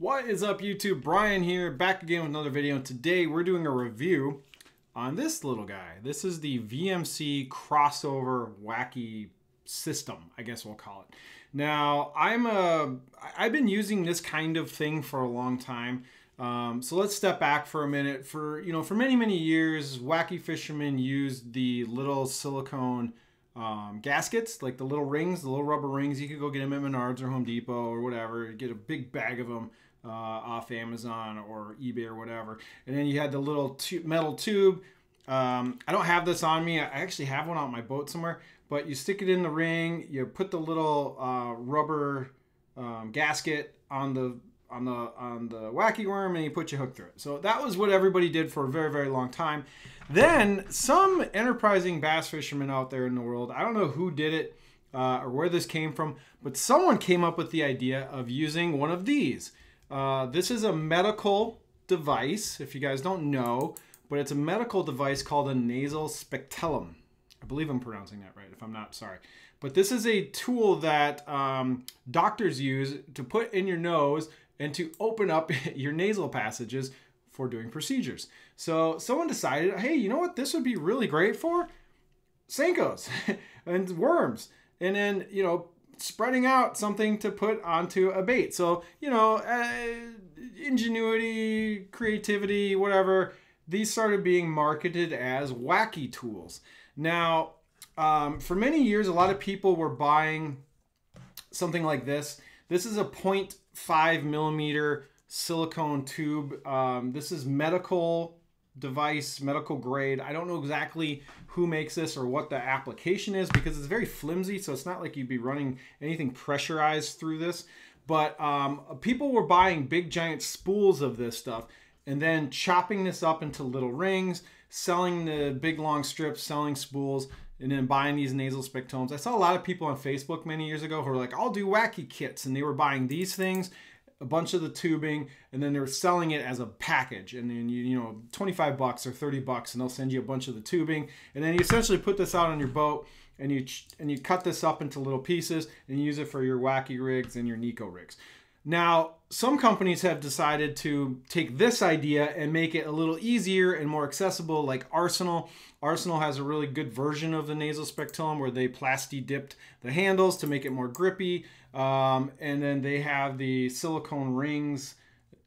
What is up, YouTube? Brian here, back again with another video. And today we're doing a review on this little guy. This is the VMC crossover wacky system, I guess we'll call it. Now, I've been using this kind of thing for a long time. So let's step back for a minute. For many years, wacky fishermen used the little silicone gaskets, like the little rings, the little rubber rings. You could go get them at Menards or Home Depot or whatever. Get a big bag of them off Amazon or eBay or whatever. And then you had the little metal tube. I don't have this on me. I actually have one on my boat somewhere. But you stick it in the ring. You put the little rubber gasket on the wacky worm, and you put your hook through it. So that was what everybody did for a very long time. Then some enterprising bass fishermen out there in the world, I don't know who did it or where this came from, but someone came up with the idea of using one of these. This is a medical device, if you guys don't know, but it's a medical device called a nasal spectellum. I believe I'm pronouncing that right. If I'm not, sorry. But this is a tool that doctors use to put in your nose and to open up your nasal passages for doing procedures. So someone decided, hey, you know what this would be really great for? Senkos and worms. And then, spreading out something to put onto a bait. So, ingenuity, creativity, whatever, these started being marketed as Wacky Tools. Now, for many years, a lot of people were buying something like this. This is a 0.5 millimeter silicone tube. This is medical device, medical grade. I don't know exactly who makes this or what the application is because it's very flimsy, so it's not like you'd be running anything pressurized through this. But people were buying big giant spools of this stuff and then chopping this up into little rings, selling the big long strips, selling spools, and then buying these nasal spectellums. I saw a lot of people on Facebook many years ago who were like, I'll do wacky kits, and they were buying these things, a bunch of the tubing, and then they were selling it as a package. And then you 25 bucks or 30 bucks, and they'll send you a bunch of the tubing. And then you essentially put this out on your boat, and you cut this up into little pieces and you use it for your wacky rigs and your Nico rigs. Now, some companies have decided to take this idea and make it a little easier and more accessible, like Arsenal. Arsenal has a really good version of the nasal spectellum where they plasti dipped the handles to make it more grippy. And then they have the silicone rings,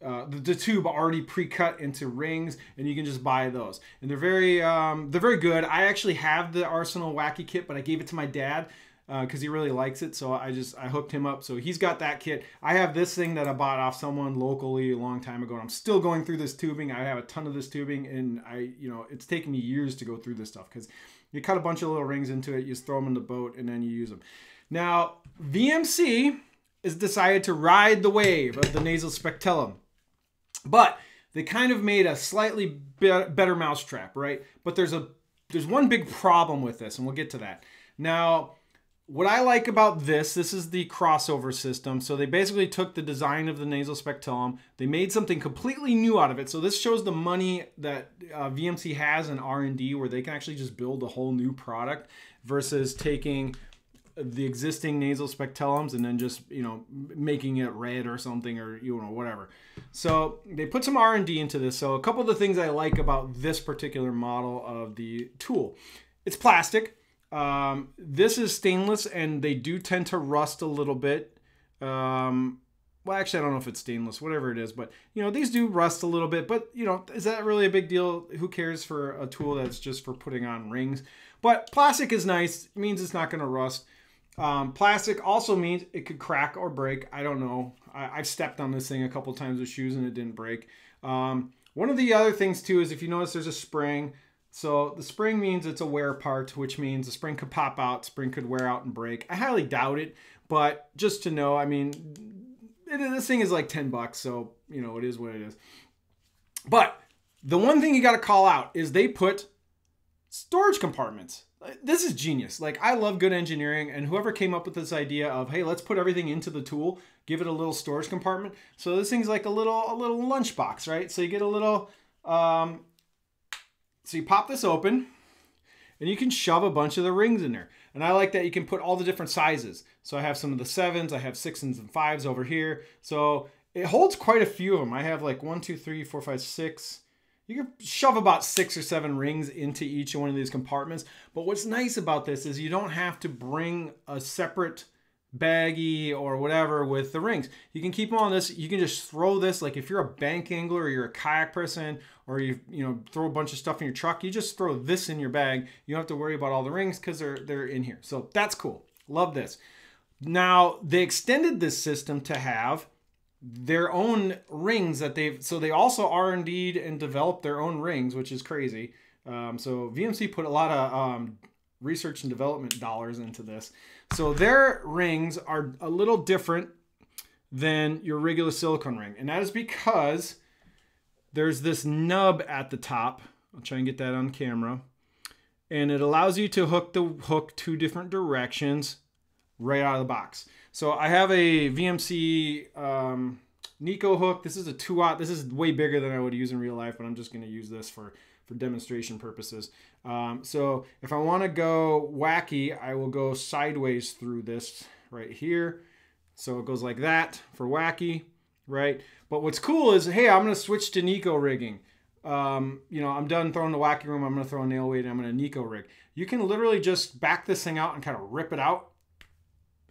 the tube already pre-cut into rings, and you can just buy those. And they're very good. I actually have the Arsenal Wacky kit, but I gave it to my dad because he really likes it, so I hooked him up. So he's got that kit. I have this thing that I bought off someone locally a long time ago, and I'm still going through this tubing. I have a ton of this tubing, and it's taken me years to go through this stuff because you cut a bunch of little rings into it, you just throw them in the boat, and then you use them. Now, VMC has decided to ride the wave of the nasal spectellum, but they kind of made a slightly better mousetrap, right? But there's one big problem with this, and we'll get to that. Now, what I like about this is the crossover system. So they basically took the design of the nasal spectellum, they made something completely new out of it. So this shows the money that VMC has in R&D, where they can actually just build a whole new product versus taking the existing nasal spectellums and then just making it red or something, or whatever. So they put some R&D into this. So a couple of the things I like about this particular model of the tool: it's plastic. This is stainless, and they do tend to rust a little bit. Well, actually, I don't know if it's stainless, whatever it is, but these do rust a little bit, but is that really a big deal? Who cares for a tool that's just for putting on rings? But plastic is nice. It means it's not going to rust. Plastic also means it could crack or break. I don't know. I've stepped on this thing a couple times with shoes and it didn't break. One of the other things too is if you notice there's a spring. So the spring means it's a wear part, which means the spring could pop out, spring could wear out and break. I highly doubt it, but just to know, I mean, this thing is like 10 bucks, so it is what it is. But the one thing you got to call out is they put storage compartments. This is genius. Like, I love good engineering, and whoever came up with this idea of, hey, let's put everything into the tool, give it a little storage compartment. So this thing's like a little lunch box, right? So you get a little, so you pop this open, and you can shove a bunch of the rings in there. And I like that you can put all the different sizes. So I have some of the 7s, I have 6s and 5s over here. So it holds quite a few of them. I have like 1, 2, 3, 4, 5, 6. You can shove about 6 or 7 rings into each one of these compartments. But what's nice about this is you don't have to bring a separate baggie or whatever with the rings. You can keep them on this. You can just throw this, like if you're a bank angler or you're a kayak person, or you throw a bunch of stuff in your truck, you just throw this in your bag. You don't have to worry about all the rings because they're in here. So that's cool. Love this. Now they extended this system to have their own rings that so they also R&D'd and developed their own rings, which is crazy. So VMC put a lot of research and development dollars into this. So their rings are a little different than your regular silicone ring. And that is because there's this nub at the top. I'll try and get that on camera. And it allows you to hook the hook 2 different directions right out of the box. So I have a VMC Nico hook. This is a 2-aught. This is way bigger than I would use in real life, but I'm just going to use this for demonstration purposes. So if I want to go wacky, I will go sideways through this right here. So it goes like that for wacky, right? But what's cool is, hey, I'm going to switch to Nico rigging. I'm done throwing the wacky room. I'm going to throw a nail weight and I'm going to Nico rig. You can literally just back this thing out and kind of rip it out.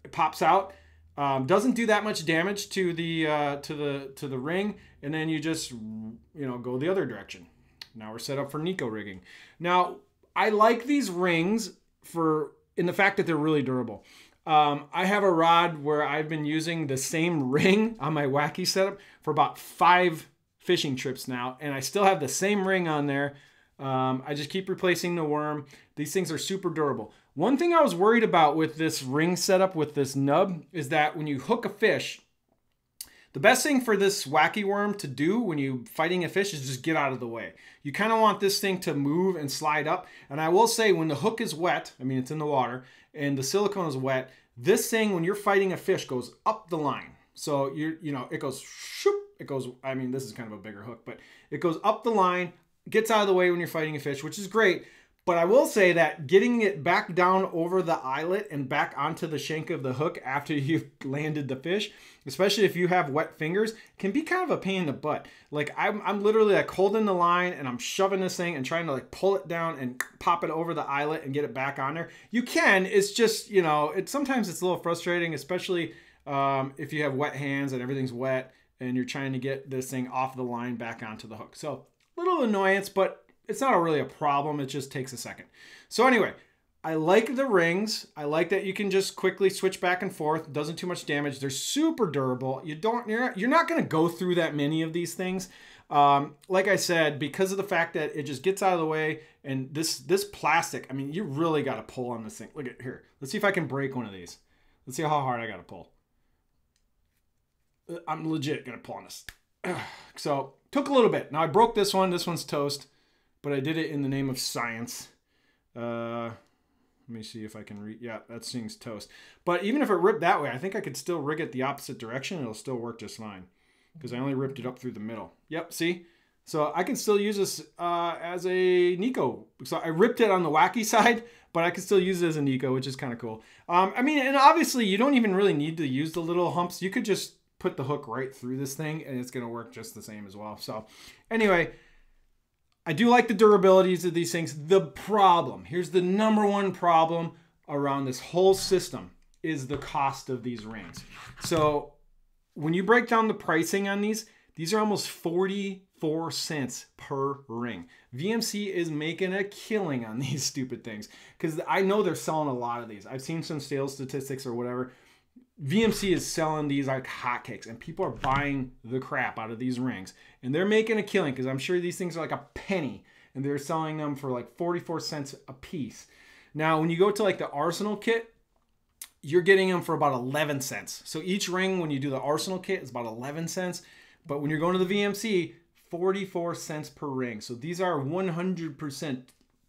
It pops out. Doesn't do that much damage to the ring, and then you just go the other direction. Now we're set up for Nico rigging. Now I like these rings in the fact that they're really durable. I have a rod where I've been using the same ring on my wacky setup for about 5 fishing trips now, and I still have the same ring on there. I just keep replacing the worm. These things are super durable. One thing I was worried about with this ring setup with this nub is that when you hook a fish, the best thing for this wacky worm to do when you're fighting a fish is just get out of the way. You kind of want this thing to move and slide up. And I will say when the hook is wet, I mean it's in the water, and the silicone is wet, this thing when you're fighting a fish goes up the line. So it goes shoop, it goes, I mean this is kind of a bigger hook, but it goes up the line, gets out of the way when you're fighting a fish, which is great. But I will say that getting it back down over the eyelet and back onto the shank of the hook after you've landed the fish, especially if you have wet fingers, can be kind of a pain in the butt. Like I'm literally like holding the line and I'm shoving this thing and trying to like pull it down and pop it over the eyelet and get it back on there. You can, it's just, sometimes it's a little frustrating, especially if you have wet hands and everything's wet and you're trying to get this thing off the line back onto the hook. So a little annoyance, but it's not really a problem. It just takes a second. So anyway, I like the rings. I like that you can just quickly switch back and forth. It doesn't do much damage. They're super durable. You're not going to go through that many of these things. Like I said, because of the fact that it just gets out of the way, and this plastic, I mean, you really got to pull on this thing. Look at here. Let's see if I can break one of these. Let's see how hard I got to pull. I'm legit going to pull on this. So took a little bit. Now I broke this one. This one's toast. But I did it in the name of science. Let me see if I can read. Yeah, that thing's toast. But even if it ripped that way, I think I could still rig it the opposite direction. It'll still work just fine. Because I only ripped it up through the middle. Yep, see? So I can still use this as a Nico. So I ripped it on the wacky side, but I can still use it as a Nico, which is kind of cool. I mean, and obviously you don't even really need to use the little humps. You could just put the hook right through this thing, and it's going to work just the same as well. So anyway, I do like the durabilities of these things. Here's the number one problem around this whole system is the cost of these rings. So when you break down the pricing on these are almost 44 cents per ring. VMC is making a killing on these stupid things because I know they're selling a lot of these. I've seen some sales statistics or whatever. VMC is selling these like hotcakes, and people are buying the crap out of these rings, and they're making a killing because I'm sure these things are like a penny, and they're selling them for like 44 cents a piece. Now, when you go to like the Arsenal kit, you're getting them for about 11 cents. So each ring, when you do the Arsenal kit, is about 11 cents. But when you're going to the VMC, 44 cents per ring. So these are 100%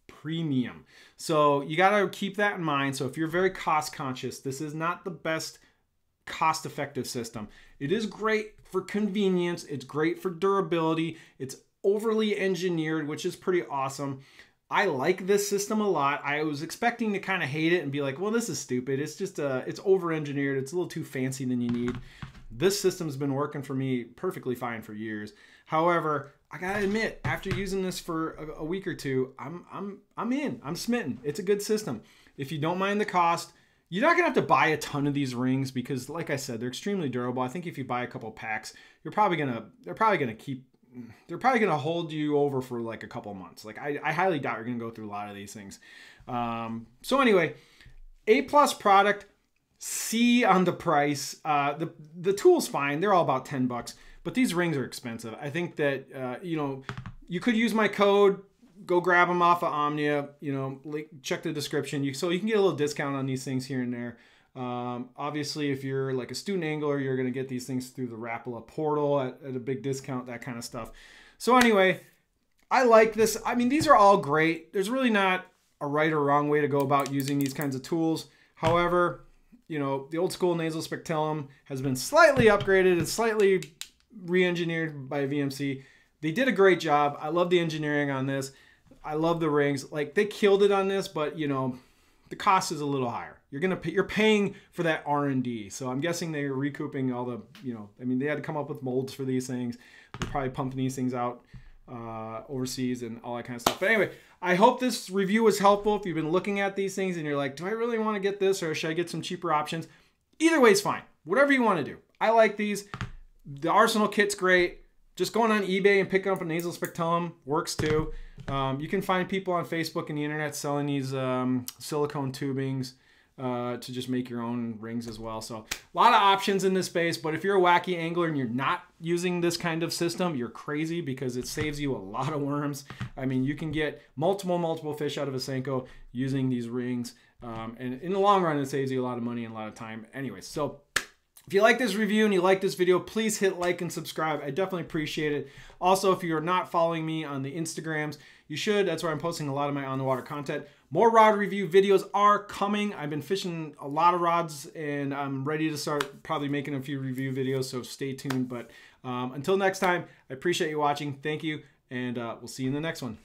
premium. So you got to keep that in mind. So if you're very cost conscious, this is not the best cost-effective system. It is great for convenience. It's great for durability. It's overly engineered, which is pretty awesome. I like this system a lot. I was expecting to kind of hate it and be like, well, this is stupid. It's just it's over-engineered. It's a little too fancy than you need. This system's been working for me perfectly fine for years. However, I gotta admit, after using this for a week or two, I'm smitten. It's a good system. If you don't mind the cost, you're not gonna have to buy a ton of these rings because, like I said, they're extremely durable. I think if you buy a couple packs, they're probably gonna hold you over for like a couple months. Like I highly doubt you're gonna go through a lot of these things. So anyway, A+ product. C on the price. The tool's fine. They're all about $10, but these rings are expensive. I think that you could use my code. Go grab them off of Omnia. Check the description. So you can get a little discount on these things here and there. Obviously, if you're like a student angler, you're gonna get these things through the Rapala portal at a big discount. That kind of stuff. So anyway, I like this. I mean, these are all great. There's really not a right or wrong way to go about using these kinds of tools. However, the old school nasal spectellum has been slightly upgraded and slightly re-engineered by VMC. They did a great job. I love the engineering on this. I love the rings. Like, they killed it on this, but the cost is a little higher. You're paying for that R&D. So I'm guessing they're recouping all the, I mean, they had to come up with molds for these things. They're probably pumping these things out overseas and all that kind of stuff. But anyway, I hope this review was helpful. If you've been looking at these things and you're like, do I really want to get this or should I get some cheaper options? Either way is fine. Whatever you want to do. I like these. The Arsenal kit's great. Just going on eBay and picking up a nasal spectellum works too. You can find people on Facebook and the internet selling these silicone tubings to just make your own rings as well. So a lot of options in this space, but if you're a wacky angler and you're not using this kind of system, you're crazy because it saves you a lot of worms. I mean, you can get multiple fish out of a Senko using these rings. And in the long run, it saves you a lot of money and a lot of time. Anyways, so if you like this review and you like this video, please hit like and subscribe. I definitely appreciate it. Also, if you're not following me on the Instagrams, you should. That's where I'm posting a lot of my on-the-water content. More rod review videos are coming. I've been fishing a lot of rods and I'm ready to start probably making a few review videos, so stay tuned. But until next time, I appreciate you watching. Thank you, and we'll see you in the next one.